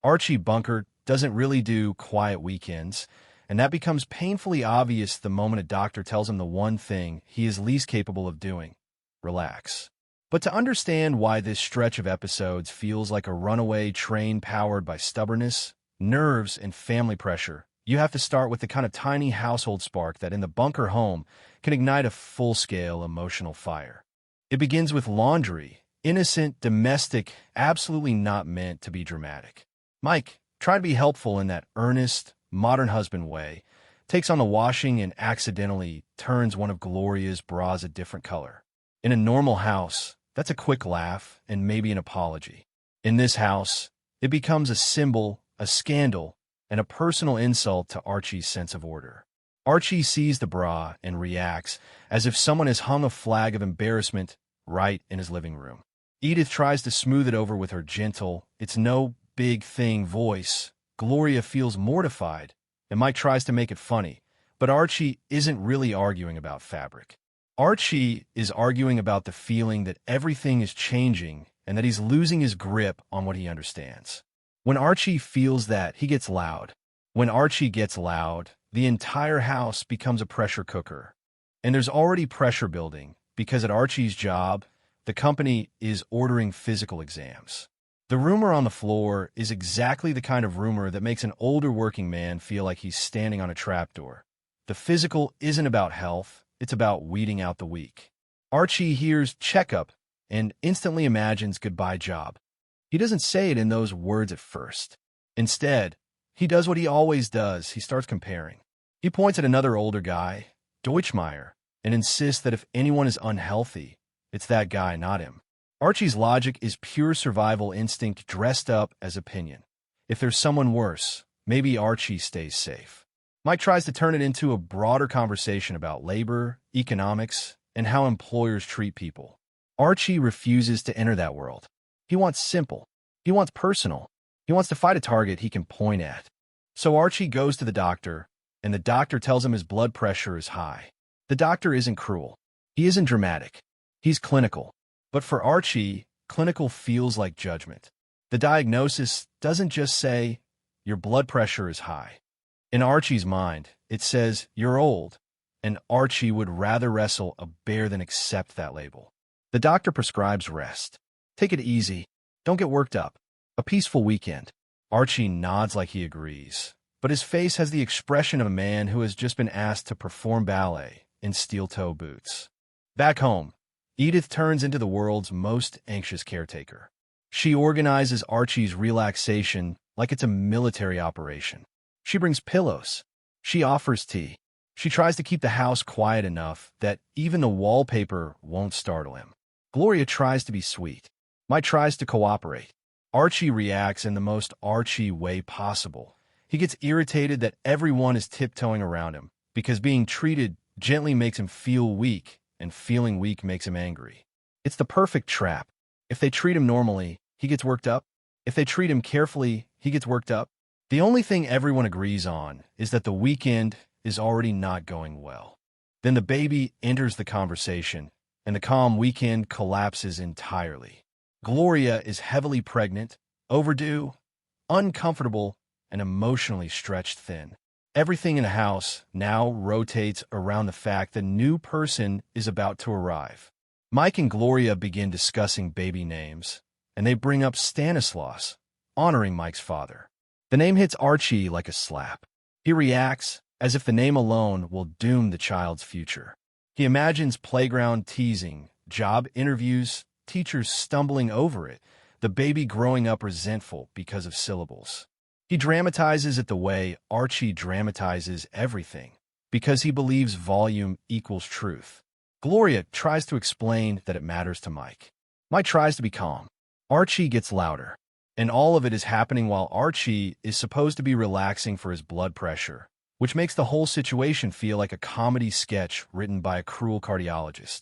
Archie Bunker doesn't really do quiet weekends, and that becomes painfully obvious the moment a doctor tells him the one thing he is least capable of doing: relax. But to understand why this stretch of episodes feels like a runaway train powered by stubbornness, nerves, and family pressure, you have to start with the kind of tiny household spark that in the Bunker home can ignite a full-scale emotional fire. It begins with laundry, innocent, domestic, absolutely not meant to be dramatic. Mike, trying to be helpful in that earnest, modern husband way, takes on the washing and accidentally turns one of Gloria's bras a different color. In a normal house, that's a quick laugh and maybe an apology. In this house, it becomes a symbol, a scandal, and a personal insult to Archie's sense of order. Archie sees the bra and reacts as if someone has hung a flag of embarrassment right in his living room. Edith tries to smooth it over with her gentle, "It's no big thing" voice. Gloria feels mortified, and Mike tries to make it funny, but Archie isn't really arguing about fabric. Archie is arguing about the feeling that everything is changing and that he's losing his grip on what he understands. When Archie feels that, he gets loud. When Archie gets loud, the entire house becomes a pressure cooker. And there's already pressure building, because at Archie's job, the company is ordering physical exams. The rumor on the floor is exactly the kind of rumor that makes an older working man feel like he's standing on a trapdoor. The physical isn't about health, it's about weeding out the weak. Archie hears checkup and instantly imagines goodbye job. He doesn't say it in those words at first. Instead, he does what he always does. He starts comparing. He points at another older guy, Deutschmeyer, and insists that if anyone is unhealthy, it's that guy, not him. Archie's logic is pure survival instinct dressed up as opinion. If there's someone worse, maybe Archie stays safe. Mike tries to turn it into a broader conversation about labor, economics, and how employers treat people. Archie refuses to enter that world. He wants simple. He wants personal. He wants to fight a target he can point at. So Archie goes to the doctor, and the doctor tells him his blood pressure is high. The doctor isn't cruel. He isn't dramatic. He's clinical. But for Archie, clinical feels like judgment. The diagnosis doesn't just say, "Your blood pressure is high." In Archie's mind, it says, "You're old," and Archie would rather wrestle a bear than accept that label. The doctor prescribes rest. Take it easy. Don't get worked up. A peaceful weekend. Archie nods like he agrees, but his face has the expression of a man who has just been asked to perform ballet in steel-toe boots. Back home, Edith turns into the world's most anxious caretaker. She organizes Archie's relaxation like it's a military operation. She brings pillows. She offers tea. She tries to keep the house quiet enough that even the wallpaper won't startle him. Gloria tries to be sweet. Mike tries to cooperate. Archie reacts in the most Archie way possible. He gets irritated that everyone is tiptoeing around him, because being treated gently makes him feel weak, and feeling weak makes him angry. It's the perfect trap. If they treat him normally, he gets worked up. If they treat him carefully, he gets worked up. The only thing everyone agrees on is that the weekend is already not going well. Then the baby enters the conversation, and the calm weekend collapses entirely. Gloria is heavily pregnant, overdue, uncomfortable, and emotionally stretched thin. Everything in the house now rotates around the fact the new person is about to arrive. Mike and Gloria begin discussing baby names, and they bring up Stanislaus, honoring Mike's father. The name hits Archie like a slap. He reacts as if the name alone will doom the child's future. He imagines playground teasing, job interviews, teachers stumbling over it, the baby growing up resentful because of syllables. He dramatizes it the way Archie dramatizes everything, because he believes volume equals truth. Gloria tries to explain that it matters to Mike. Mike tries to be calm. Archie gets louder, and all of it is happening while Archie is supposed to be relaxing for his blood pressure, which makes the whole situation feel like a comedy sketch written by a cruel cardiologist.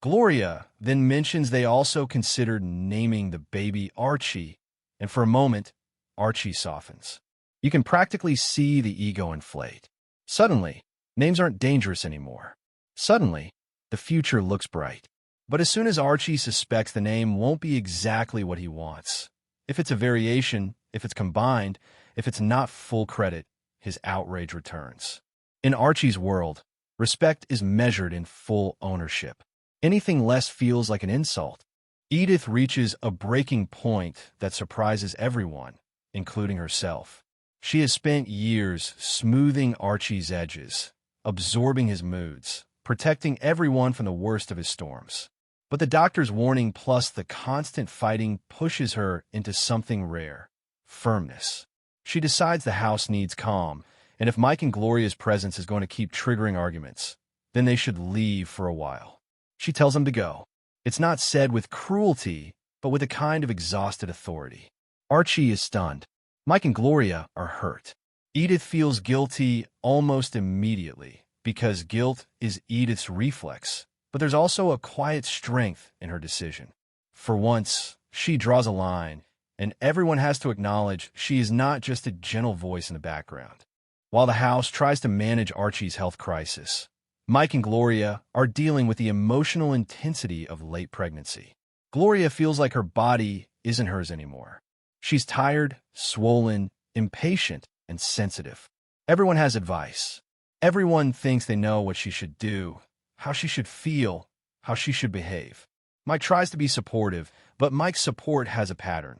Gloria then mentions they also considered naming the baby Archie, and for a moment, Archie softens. You can practically see the ego inflate. Suddenly, names aren't dangerous anymore. Suddenly, the future looks bright. But as soon as Archie suspects the name won't be exactly what he wants, if it's a variation, If it's combined, if it's not full credit, his outrage returns. In Archie's world, respect is measured in full ownership. Anything less feels like an insult. Edith reaches a breaking point that surprises everyone, including herself. She has spent years smoothing Archie's edges, absorbing his moods, protecting everyone from the worst of his storms. But the doctor's warning plus the constant fighting pushes her into something rare: firmness. She decides the house needs calm, and if Mike and Gloria's presence is going to keep triggering arguments, then they should leave for a while. She tells them to go. It's not said with cruelty, but with a kind of exhausted authority. Archie is stunned. Mike and Gloria are hurt. Edith feels guilty almost immediately, because guilt is Edith's reflex, but there's also a quiet strength in her decision. For once, she draws a line, and everyone has to acknowledge she is not just a gentle voice in the background. While the house tries to manage Archie's health crisis, Mike and Gloria are dealing with the emotional intensity of late pregnancy. Gloria feels like her body isn't hers anymore. She's tired, swollen, impatient, and sensitive. Everyone has advice. Everyone thinks they know what she should do, how she should feel, how she should behave. Mike tries to be supportive, but Mike's support has a pattern.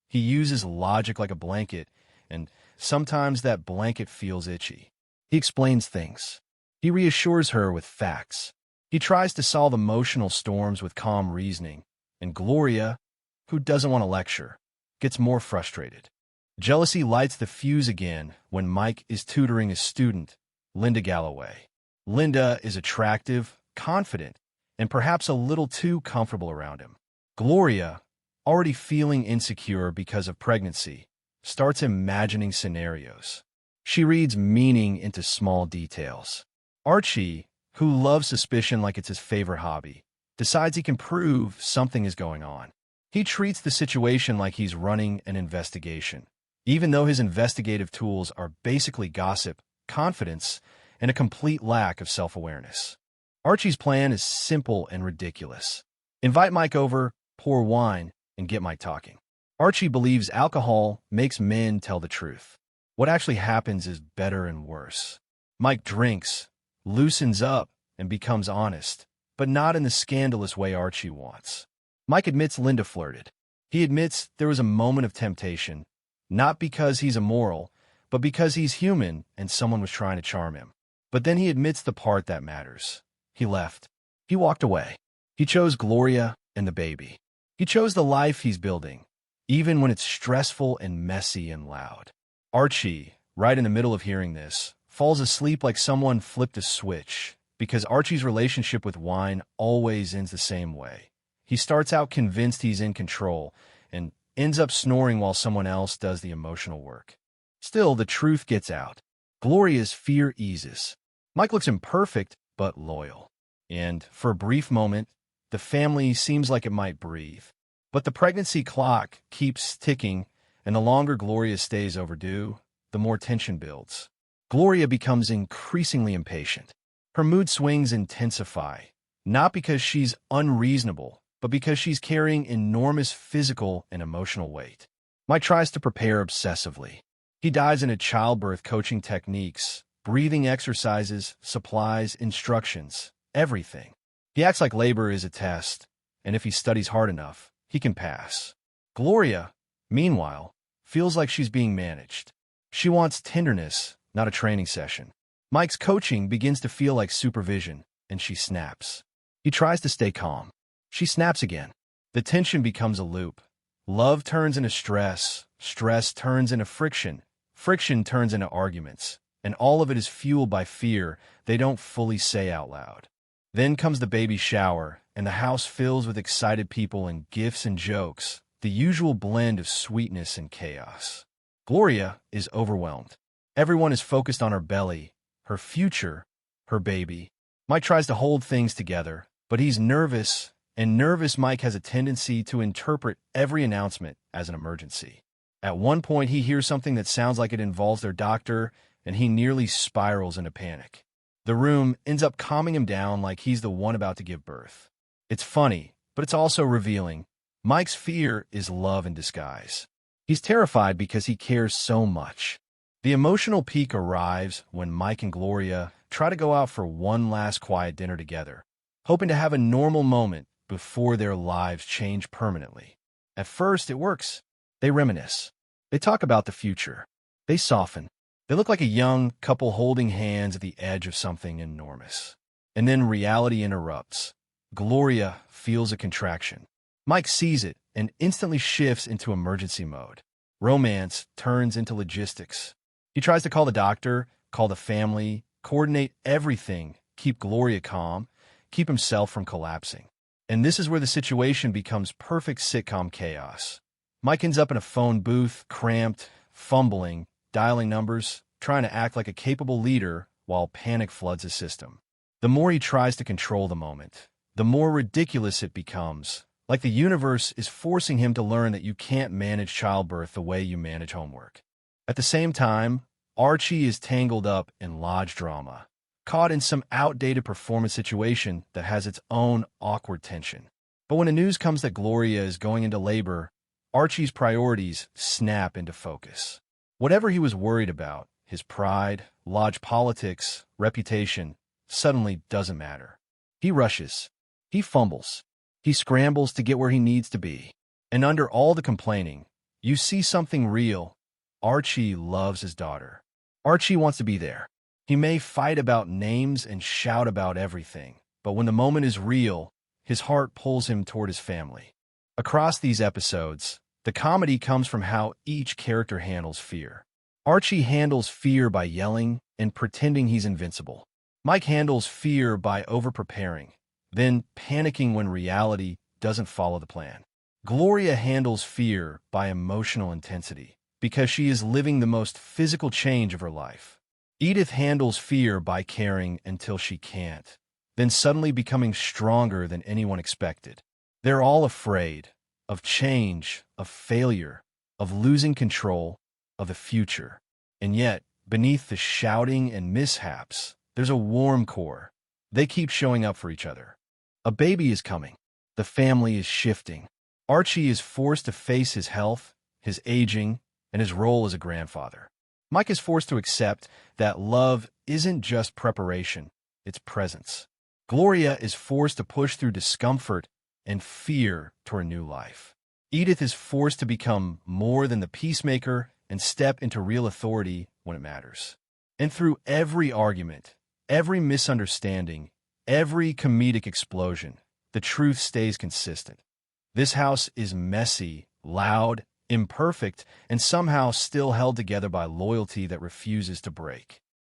He uses logic like a blanket, and sometimes that blanket feels itchy. He explains things. He reassures her with facts. He tries to solve emotional storms with calm reasoning, and Gloria, who doesn't want to lecture, gets more frustrated. Jealousy lights the fuse again when Mike is tutoring his student, Linda Galloway. Linda is attractive, confident, and perhaps a little too comfortable around him. Gloria, already feeling insecure because of pregnancy, starts imagining scenarios. She reads meaning into small details. Archie, who loves suspicion like it's his favorite hobby, decides he can prove something is going on. He treats the situation like he's running an investigation, even though his investigative tools are basically gossip, confidence, and a complete lack of self-awareness. Archie's plan is simple and ridiculous. Invite Mike over, pour wine, and get Mike talking. Archie believes alcohol makes men tell the truth. What actually happens is better and worse. Mike drinks, loosens up, and becomes honest, but not in the scandalous way Archie wants. Mike admits Linda flirted. He admits there was a moment of temptation, not because he's immoral, but because he's human and someone was trying to charm him. But then he admits the part that matters. He left. He walked away. He chose Gloria and the baby. He chose the life he's building, even when it's stressful and messy and loud. Archie, right in the middle of hearing this, falls asleep like someone flipped a switch, because Archie's relationship with wine always ends the same way. He starts out convinced he's in control and ends up snoring while someone else does the emotional work. Still, the truth gets out. Gloria's fear eases. Mike looks imperfect, but loyal. And for a brief moment, the family seems like it might breathe. But the pregnancy clock keeps ticking, and the longer Gloria stays overdue, the more tension builds. Gloria becomes increasingly impatient. Her mood swings intensify, not because she's unreasonable, but because she's carrying enormous physical and emotional weight. Mike tries to prepare obsessively. He dives into childbirth coaching techniques, breathing exercises, supplies, instructions, everything. He acts like labor is a test, and if he studies hard enough, he can pass. Gloria, meanwhile, feels like she's being managed. She wants tenderness, not a training session. Mike's coaching begins to feel like supervision, and she snaps. He tries to stay calm. She snaps again. The tension becomes a loop. Love turns into stress, stress turns into friction, friction turns into arguments, and all of it is fueled by fear they don't fully say out loud. Then comes the baby shower, and the house fills with excited people and gifts and jokes, the usual blend of sweetness and chaos. Gloria is overwhelmed. Everyone is focused on her belly, her future, her baby. Mike tries to hold things together, but he's nervous, and nervous Mike has a tendency to interpret every announcement as an emergency. At one point, he hears something that sounds like it involves their doctor, and he nearly spirals into panic. The room ends up calming him down like he's the one about to give birth. It's funny, but it's also revealing. Mike's fear is love in disguise. He's terrified because he cares so much. The emotional peak arrives when Mike and Gloria try to go out for one last quiet dinner together, hoping to have a normal moment before their lives change permanently. At first, it works. They reminisce. They talk about the future. They soften. They look like a young couple holding hands at the edge of something enormous. And then reality interrupts. Gloria feels a contraction. Mike sees it and instantly shifts into emergency mode. Romance turns into logistics. He tries to call the doctor, call the family, coordinate everything, keep Gloria calm, keep himself from collapsing. And this is where the situation becomes perfect sitcom chaos. Mike ends up in a phone booth, cramped, fumbling, dialing numbers, trying to act like a capable leader while panic floods his system. The more he tries to control the moment, the more ridiculous it becomes, like the universe is forcing him to learn that you can't manage childbirth the way you manage homework. At the same time, Archie is tangled up in lodge drama, caught in some outdated performance situation that has its own awkward tension. But when the news comes that Gloria is going into labor, Archie's priorities snap into focus. Whatever he was worried about, his pride, lodge politics, reputation, suddenly doesn't matter. He rushes. He fumbles. He scrambles to get where he needs to be. And under all the complaining, you see something real. Archie loves his daughter. Archie wants to be there. He may fight about names and shout about everything, but when the moment is real, his heart pulls him toward his family. Across these episodes, the comedy comes from how each character handles fear. Archie handles fear by yelling and pretending he's invincible. Mike handles fear by over-preparing, then panicking when reality doesn't follow the plan. Gloria handles fear by emotional intensity, because she is living the most physical change of her life. Edith handles fear by caring until she can't, then suddenly becoming stronger than anyone expected. They're all afraid of change, of failure, of losing control, of the future. And yet, beneath the shouting and mishaps, there's a warm core. They keep showing up for each other. A baby is coming. The family is shifting. Archie is forced to face his health, his aging, and his role as a grandfather. Mike is forced to accept that love isn't just preparation, it's presence. Gloria is forced to push through discomfort and fear toward a new life. Edith is forced to become more than the peacemaker and step into real authority when it matters. And through every argument, every misunderstanding, every comedic explosion, the truth stays consistent. This house is messy, loud, imperfect, and somehow still held together by loyalty that refuses to break.